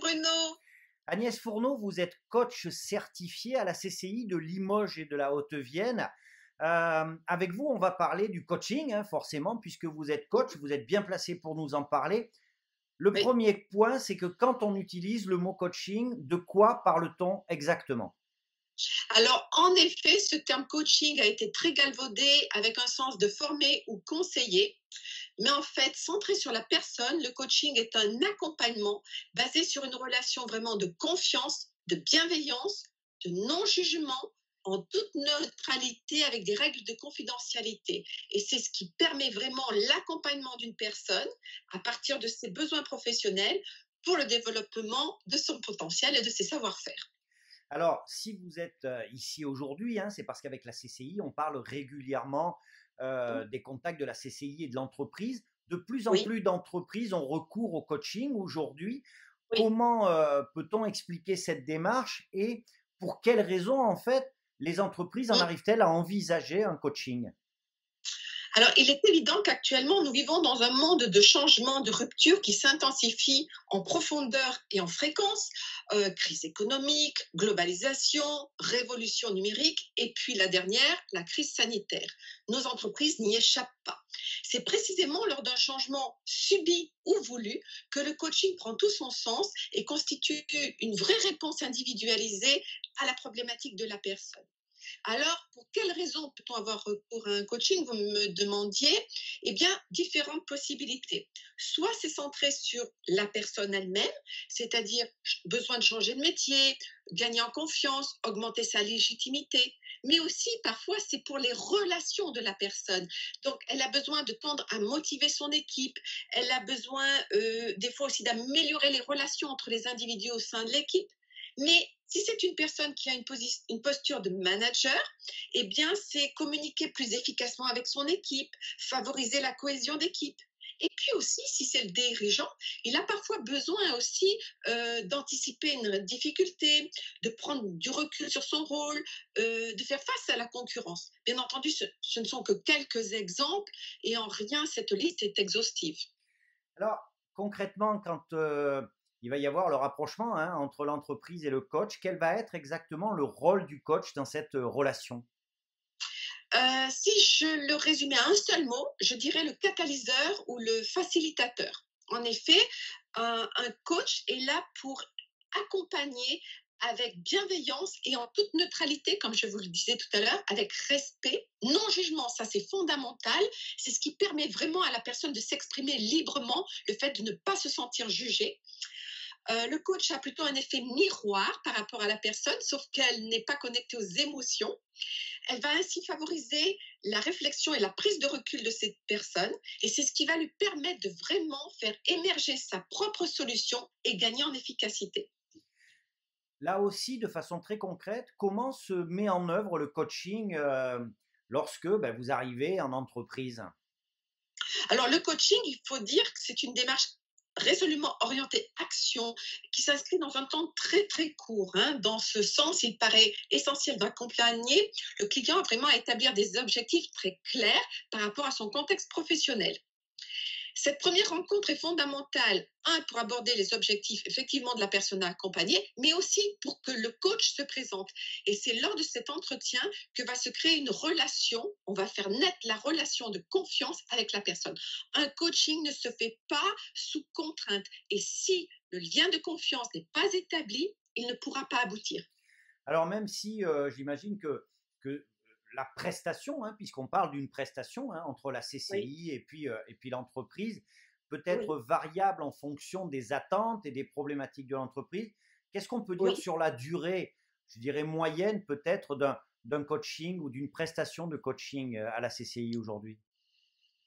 Bruno. Agnès Fourneau, vous êtes coach certifié à la CCI de Limoges et de la Haute-Vienne. Avec vous, on va parler du coaching, hein, forcément, puisque vous êtes coach, vous êtes bien placé pour nous en parler. Le Oui. premier point, c'est que quand on utilise le mot coaching, de quoi parle-t-on exactement? Alors, en effet, ce terme coaching a été très galvaudé avec un sens de former ou conseiller. Mais en fait, centré sur la personne, le coaching est un accompagnement basé sur une relation vraiment de confiance, de bienveillance, de non-jugement, en toute neutralité avec des règles de confidentialité. Et c'est ce qui permet vraiment l'accompagnement d'une personne à partir de ses besoins professionnels pour le développement de son potentiel et de ses savoir-faire. Alors, si vous êtes ici aujourd'hui, hein, c'est parce qu'avec la CCI, on parle régulièrement des contacts de la CCI et de l'entreprise. De plus en Oui, plus d'entreprises ont recours au coaching aujourd'hui. oui. Comment peut-on expliquer cette démarche et pour quelles raisons, en fait, les entreprises en Mm. arrivent-elles à envisager un coaching? Alors, il est évident qu'actuellement, nous vivons dans un monde de changement, de rupture qui s'intensifie en profondeur et en fréquence. Crise économique, globalisation, révolution numérique, et puis la dernière, la crise sanitaire. Nos entreprises n'y échappent pas. C'est précisément lors d'un changement subi ou voulu que le coaching prend tout son sens et constitue une vraie réponse individualisée à la problématique de la personne. Alors, pour quelles raisons peut-on avoir recours à un coaching, vous me demandiez? Eh bien, différentes possibilités. Soit c'est centré sur la personne elle-même, c'est-à-dire besoin de changer de métier, gagner en confiance, augmenter sa légitimité, mais aussi parfois c'est pour les relations de la personne. Donc, elle a besoin de tendre à motiver son équipe, elle a besoin des fois aussi d'améliorer les relations entre les individus au sein de l'équipe. Mais si c'est une personne qui a une posture de manager, eh bien, c'est communiquer plus efficacement avec son équipe, favoriser la cohésion d'équipe. Et puis aussi, si c'est le dirigeant, il a parfois besoin aussi d'anticiper une difficulté, de prendre du recul sur son rôle, de faire face à la concurrence. Bien entendu, ce ne sont que quelques exemples et en rien cette liste est exhaustive. Alors, concrètement, quand il va y avoir le rapprochement hein, entre l'entreprise et le coach, quel va être exactement le rôle du coach dans cette relation? Si je le résumais à un seul mot, je dirais le catalyseur ou le facilitateur. En effet, un coach est là pour accompagner avec bienveillance et en toute neutralité, comme je vous le disais tout à l'heure, avec respect, non-jugement, ça c'est fondamental. C'est ce qui permet vraiment à la personne de s'exprimer librement, le fait de ne pas se sentir jugée. Le coach a plutôt un effet miroir par rapport à la personne, sauf qu'elle n'est pas connectée aux émotions. Elle va ainsi favoriser la réflexion et la prise de recul de cette personne, et c'est ce qui va lui permettre de vraiment faire émerger sa propre solution et gagner en efficacité. Là aussi, de façon très concrète, comment se met en œuvre le coaching lorsque ben, vous arrivez en entreprise? Alors le coaching, il faut dire que c'est une démarche résolument orientée action qui s'inscrit dans un temps très très court, hein. Dans ce sens, il paraît essentiel d'accompagner le client vraiment à établir des objectifs très clairs par rapport à son contexte professionnel. Cette première rencontre est fondamentale, un, pour aborder les objectifs effectivement de la personne à accompagner, mais aussi pour que le coach se présente. Et c'est lors de cet entretien que va se créer une relation, on va faire naître la relation de confiance avec la personne. Un coaching ne se fait pas sous contrainte. Et si le lien de confiance n'est pas établi, il ne pourra pas aboutir. Alors même si j'imagine que la prestation, hein, puisqu'on parle d'une prestation hein, entre la Oui, CCI et puis l'entreprise, peut oui, être variable en fonction des attentes et des problématiques de l'entreprise. Qu'est-ce qu'on peut dire oui. sur la durée, je dirais moyenne peut-être d'un coaching ou d'une prestation de coaching à la CCI aujourd'hui?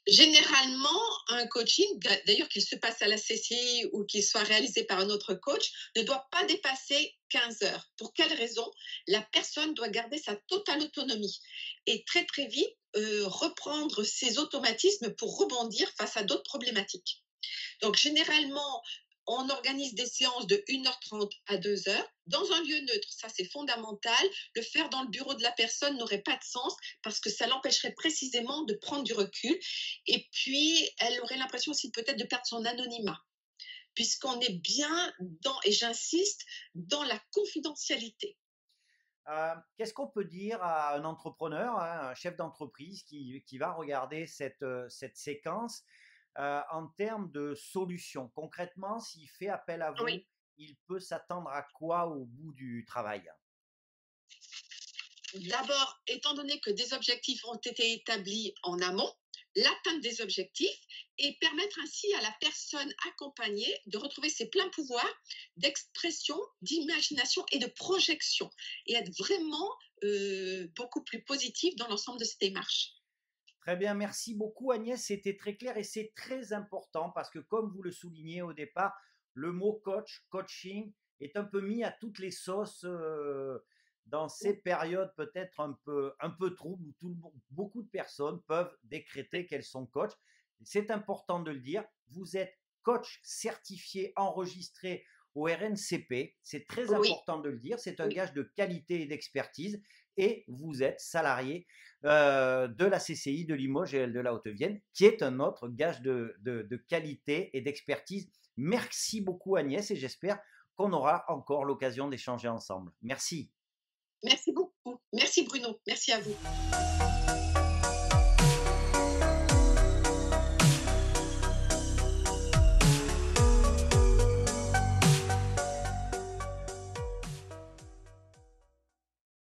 Généralement, un coaching, d'ailleurs qu'il se passe à la CCI ou qu'il soit réalisé par un autre coach, ne doit pas dépasser 15 heures. Pour quelle raison? La personne doit garder sa totale autonomie et très très vite reprendre ses automatismes pour rebondir face à d'autres problématiques. Donc, généralement, on organise des séances de 1h30 à 2 heures dans un lieu neutre. Ça, c'est fondamental. Le faire dans le bureau de la personne n'aurait pas de sens parce que ça l'empêcherait précisément de prendre du recul. Et puis, elle aurait l'impression aussi peut-être de perdre son anonymat. puisqu'on est bien dans, et j'insiste, dans la confidentialité. Qu'est-ce qu'on peut dire à un entrepreneur, hein, un chef d'entreprise qui va regarder cette séquence en termes de solutions? Concrètement, s'il fait appel à Oui. vous, il peut s'attendre à quoi au bout du travail? D'abord, étant donné que des objectifs ont été établis en amont, l'atteinte des objectifs et permettre ainsi à la personne accompagnée de retrouver ses pleins pouvoirs d'expression, d'imagination et de projection et être vraiment beaucoup plus positif dans l'ensemble de ces démarches. Très bien, merci beaucoup Agnès, c'était très clair et c'est très important parce que comme vous le soulignez au départ, le mot coach, coaching est un peu mis à toutes les sauces dans ces périodes peut-être un peu troubles où beaucoup de personnes peuvent décréter qu'elles sont coachs. C'est important de le dire, vous êtes coach certifié, enregistré au RNCP, c'est très Oui, important de le dire, c'est un oui. gage de qualité et d'expertise et vous êtes salarié de la CCI de Limoges et de la Haute-Vienne, qui est un autre gage de qualité et d'expertise. Merci beaucoup Agnès et j'espère qu'on aura encore l'occasion d'échanger ensemble. Merci. Merci beaucoup. Merci Bruno. Merci à vous.